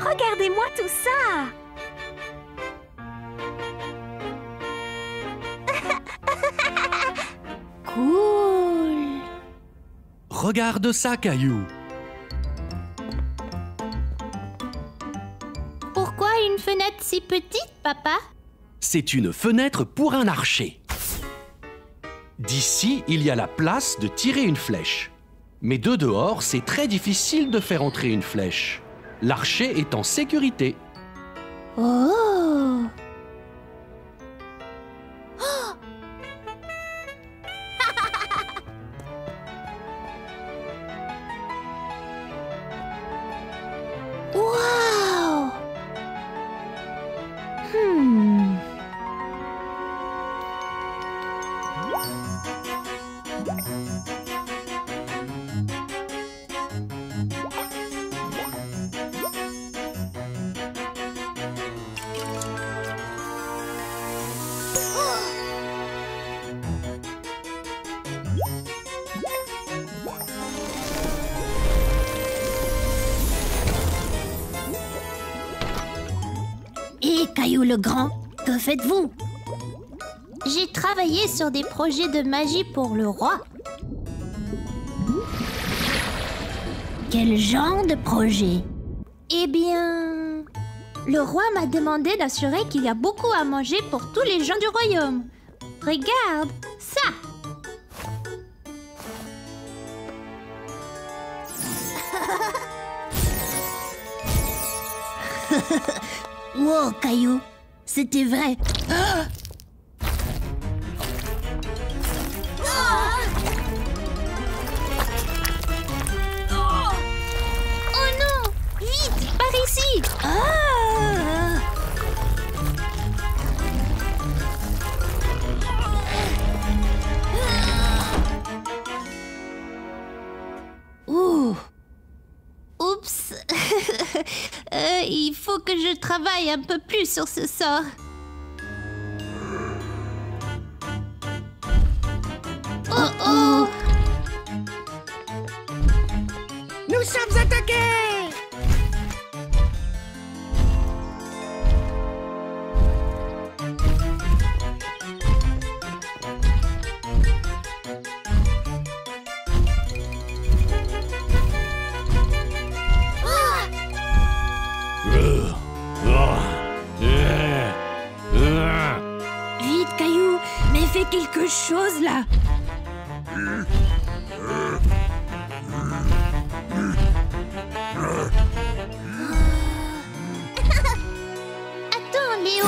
Regardez-moi tout ça! Cool! Regarde ça, Caillou. Pourquoi une fenêtre si petite, papa? C'est une fenêtre pour un archer. D'ici, il y a la place de tirer une flèche. Mais de dehors, c'est très difficile de faire entrer une flèche. L'archer est en sécurité. Oh! Wow! Et Caillou le Grand, que faites-vous? J'ai travaillé sur des projets de magie pour le roi. Quel genre de projet? Eh bien, le roi m'a demandé d'assurer qu'il y a beaucoup à manger pour tous les gens du royaume. Regarde ça! Wow, Caillou, c'était vrai. Oh non! Vite, par ici! Ouh. Oups! Il faut que je travaille un peu plus sur ce sort. Oh oh! Nous sommes attaqués! Vite, Caillou, mais fais quelque chose là. Attends, Léo!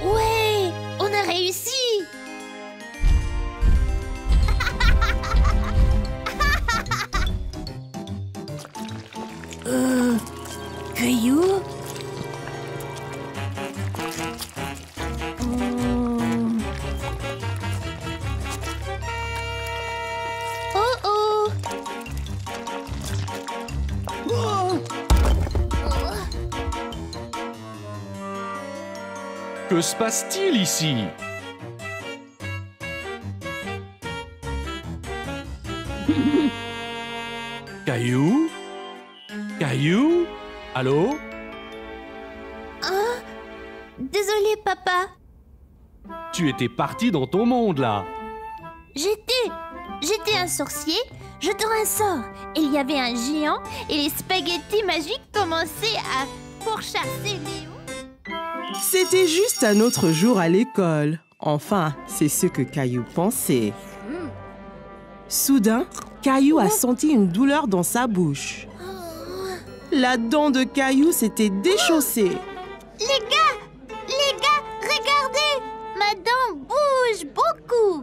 Ouais, on a réussi! Caillou? Oh oh! Que se passe-t-il ici? Caillou? Caillou? Allô? Ah, désolé, papa. Tu étais parti dans ton monde, là. J'étais un sorcier, jetant un sort. Il y avait un géant et les spaghettis magiques commençaient à pourchasser Léo. C'était juste un autre jour à l'école. Enfin, c'est ce que Caillou pensait. Soudain, Caillou a senti une douleur dans sa bouche. La dent de Caillou s'était déchaussée. Les gars, regardez! Ma dent bouge beaucoup!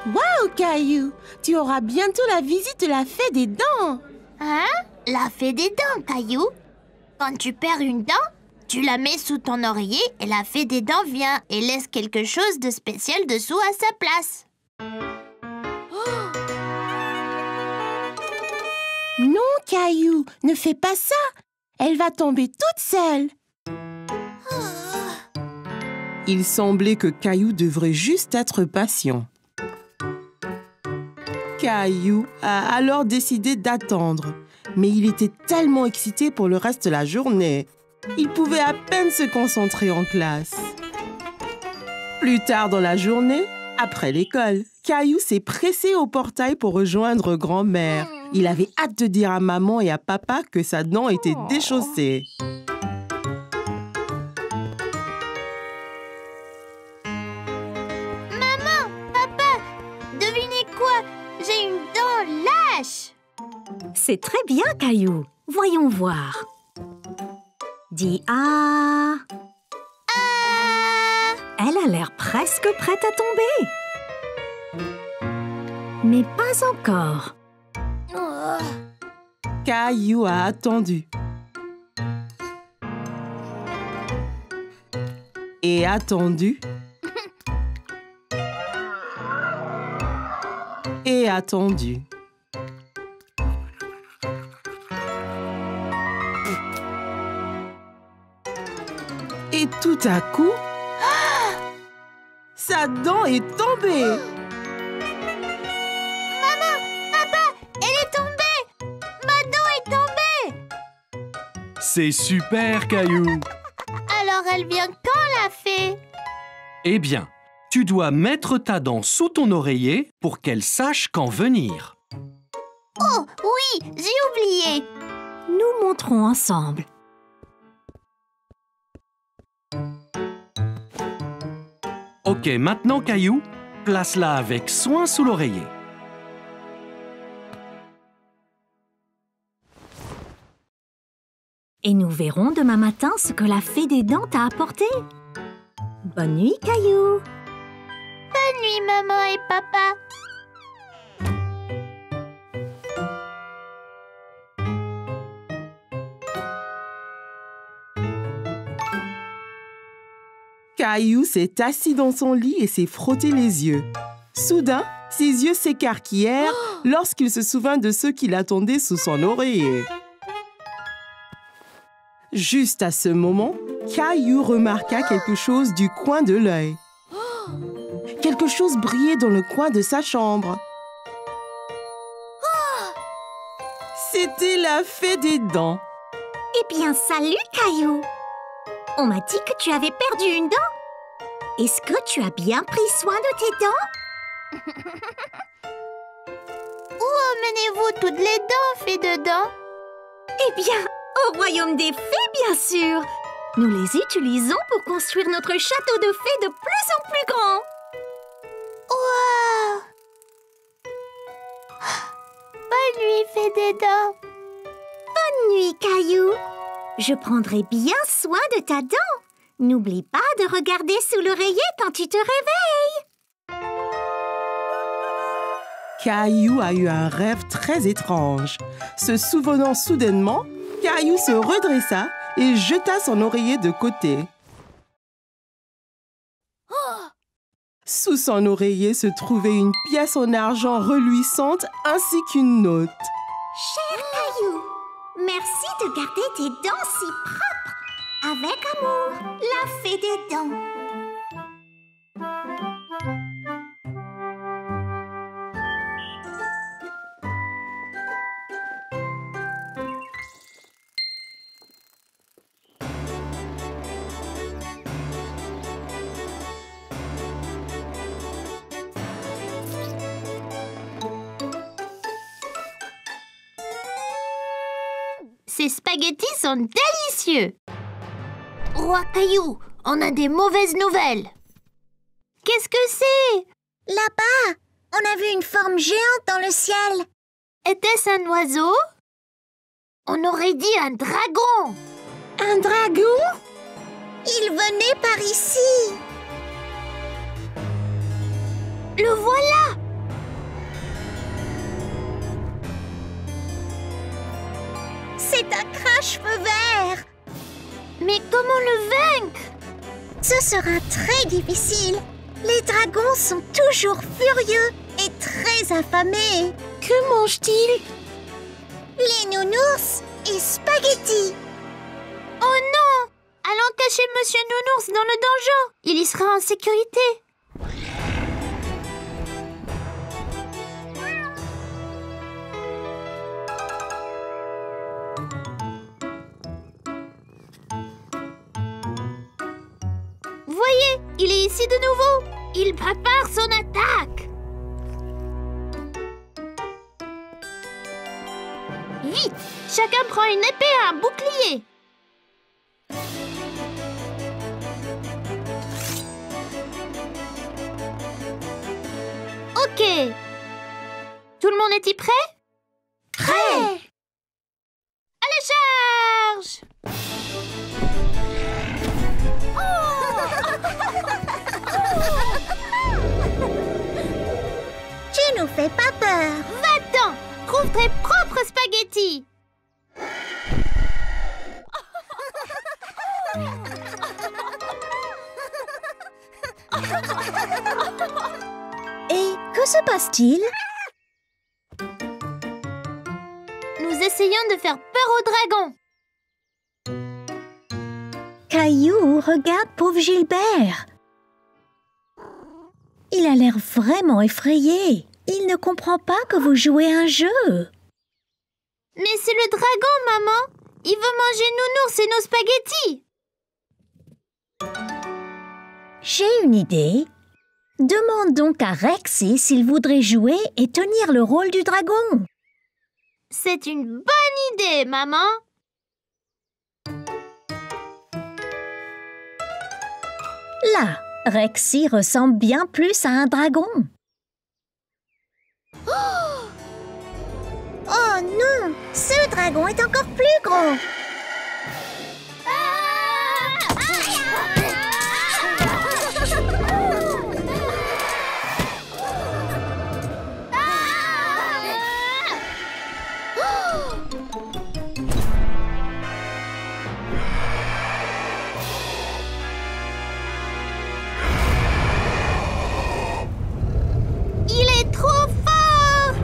Waouh, Caillou! Tu auras bientôt la visite de la fée des dents. Hein? La fée des dents, Caillou? Quand tu perds une dent, tu la mets sous ton oreiller et la fée des dents vient et laisse quelque chose de spécial dessous à sa place. Caillou, ne fais pas ça. Elle va tomber toute seule. Il semblait que Caillou devrait juste être patient. Caillou a alors décidé d'attendre, mais il était tellement excité pour le reste de la journée. Il pouvait à peine se concentrer en classe. Plus tard dans la journée, après l'école, Caillou s'est pressé au portail pour rejoindre grand-mère. Il avait hâte de dire à maman et à papa que sa dent était déchaussée. Maman, papa, devinez quoi? J'ai une dent lâche. C'est très bien, Caillou. Voyons voir. Dis ah. Ah! Elle a l'air presque prête à tomber. Mais pas encore. Oh. Caillou a attendu. Et attendu. Et attendu. Et tout à coup, sa dent est tombée. Maman, papa, elle est tombée. Ma dent est tombée. C'est super, Caillou. Alors elle vient quand, la fée? Eh bien, tu dois mettre ta dent sous ton oreiller pour qu'elle sache quand venir. Oh, oui, j'ai oublié. Nous montrons ensemble. Ok, maintenant, Caillou, place-la avec soin sous l'oreiller. Et nous verrons demain matin ce que la fée des dents t'a apporté. Bonne nuit, Caillou. Bonne nuit, maman et papa. Caillou s'est assis dans son lit et s'est frotté les yeux. Soudain, ses yeux s'écarquillèrent lorsqu'il se souvint de ceux qui l'attendaient sous son oreiller. Juste à ce moment, Caillou remarqua quelque chose du coin de l'œil. Quelque chose brillait dans le coin de sa chambre. C'était la fée des dents. Eh bien, salut, Caillou. On m'a dit que tu avais perdu une dent. Est-ce que tu as bien pris soin de tes dents? Où emmenez-vous toutes les dents, fée de dents? Eh bien, au royaume des fées, bien sûr. Nous les utilisons pour construire notre château de fées de plus en plus grand. Wow! Bonne nuit, fée des dents. Bonne nuit, Caillou. Je prendrai bien soin de ta dent. N'oublie pas de regarder sous l'oreiller quand tu te réveilles. Caillou a eu un rêve très étrange. Se souvenant soudainement, Caillou se redressa et jeta son oreiller de côté. Sous son oreiller se trouvait une pièce en argent reluisante ainsi qu'une note. Cher Caillou, merci de garder tes dents si propres. Avec amour, la fée des dents. Ces spaghettis sont délicieux. Roi Caillou, on a des mauvaises nouvelles. Qu'est-ce que c'est? Là-bas, on a vu une forme géante dans le ciel. Était-ce un oiseau? On aurait dit un dragon. Un dragon? Il venait par ici. Le voilà. C'est un crache-feu vert. Mais comment le vaincre? Ce sera très difficile. Les dragons sont toujours furieux et très affamés. Que mange-t-il? Les nounours et Spaghetti. Oh non! Allons cacher Monsieur Nounours dans le donjon. Il y sera en sécurité. Voyez, il est ici de nouveau. Il prépare son attaque. Vite, chacun prend une épée et un bouclier. Ok. Tout le monde est-il prêt? Prêt. Allez, charge! Tu nous fais pas peur. Va-t'en! Trouve tes propres spaghettis! Et que se passe-t-il? Nous essayons de faire peur au dragon. Caillou, regarde pauvre Gilbert. Il a l'air vraiment effrayé. Il ne comprend pas que vous jouez un jeu. Mais c'est le dragon, maman! Il veut manger Nounours et nos spaghettis! J'ai une idée. Demande donc à Rexy s'il voudrait jouer et tenir le rôle du dragon. C'est une bonne idée, maman! Là, Rexy ressemble bien plus à un dragon. Oh non, ce dragon est encore plus gros. Il est trop fort!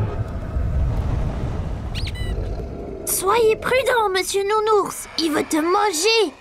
Soyez prudent, Monsieur Nounours! Il veut te manger!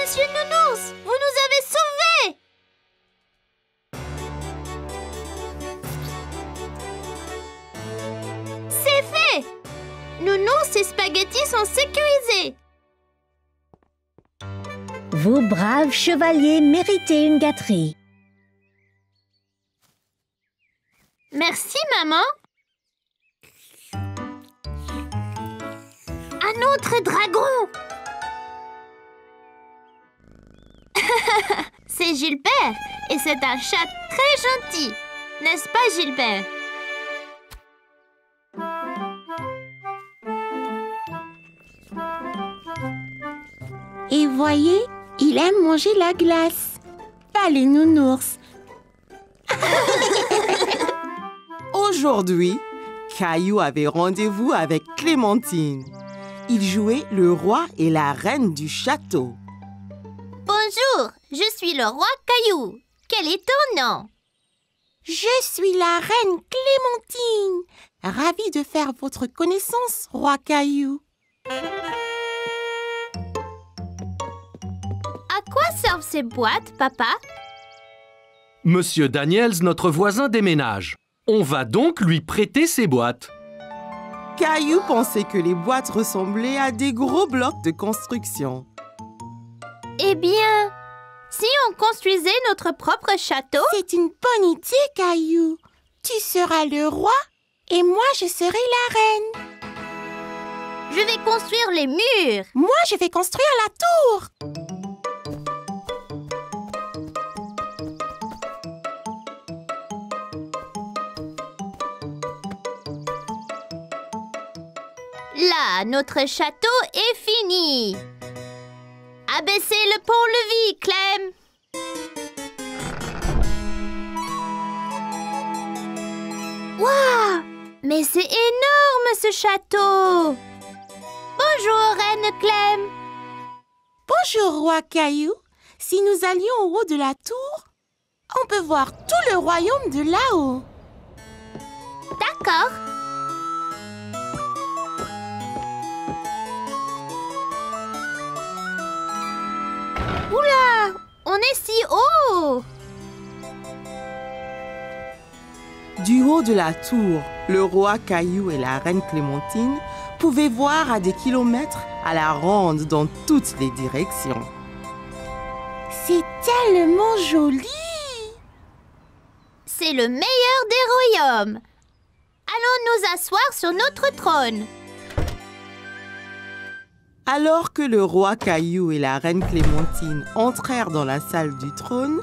Monsieur Nounours, vous nous avez sauvés! C'est fait! Nounours et Spaghetti sont sécurisés. Vous, braves chevaliers, méritez une gâterie. Merci, maman. Un autre dragon! C'est Gilbert et c'est un chat très gentil. N'est-ce pas, Gilbert? Et voyez, il aime manger la glace. Pas les nounours. Aujourd'hui, Caillou avait rendez-vous avec Clémentine. Il jouait le roi et la reine du château. Bonjour, je suis le roi Caillou. Quel est ton nom? Je suis la reine Clémentine. Ravie de faire votre connaissance, roi Caillou. À quoi servent ces boîtes, papa? Monsieur Daniels, notre voisin, déménage. On va donc lui prêter ses boîtes. Caillou pensait que les boîtes ressemblaient à des gros blocs de construction. Eh bien, si on construisait notre propre château? C'est une bonne idée, Caillou. Tu seras le roi et moi, je serai la reine. Je vais construire les murs. Moi, je vais construire la tour. Là, notre château est fini. Abaissez le pont-levis, Clem. Waouh! Mais c'est énorme, ce château. Bonjour, Reine Clem. Bonjour, roi Caillou. Si nous allions au haut de la tour, on peut voir tout le royaume de là-haut. D'accord. Oula! On est si haut! Du haut de la tour, le roi Caillou et la reine Clémentine pouvaient voir à des kilomètres à la ronde dans toutes les directions. C'est tellement joli! C'est le meilleur des royaumes. Allons nous asseoir sur notre trône. Alors que le roi Caillou et la reine Clémentine entrèrent dans la salle du trône,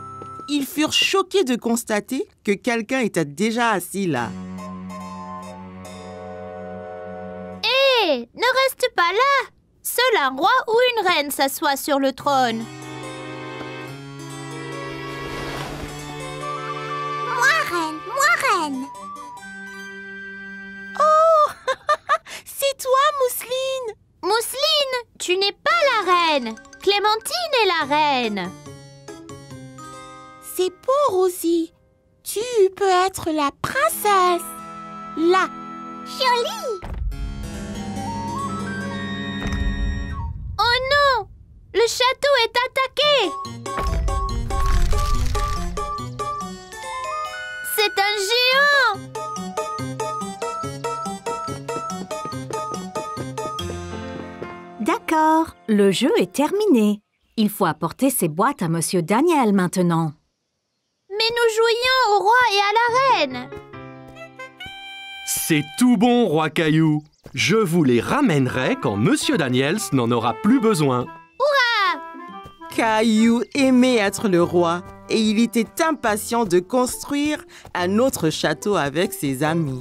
ils furent choqués de constater que quelqu'un était déjà assis là. Hé, ne reste pas là. Seul un roi ou une reine s'assoit sur le trône. Moi, reine. Oh, c'est toi, Mousseline! Mousseline, tu n'es pas la reine. Clémentine est la reine. C'est beau, Rosie. Tu peux être la princesse. Là. Jolie. Oh non! Le château est attaqué! C'est un géant! D'accord, le jeu est terminé. Il faut apporter ces boîtes à Monsieur Daniel maintenant. Mais nous jouions au roi et à la reine! C'est tout bon, roi Caillou. Je vous les ramènerai quand Monsieur Daniels n'en aura plus besoin. Caillou aimait être le roi et il était impatient de construire un autre château avec ses amis.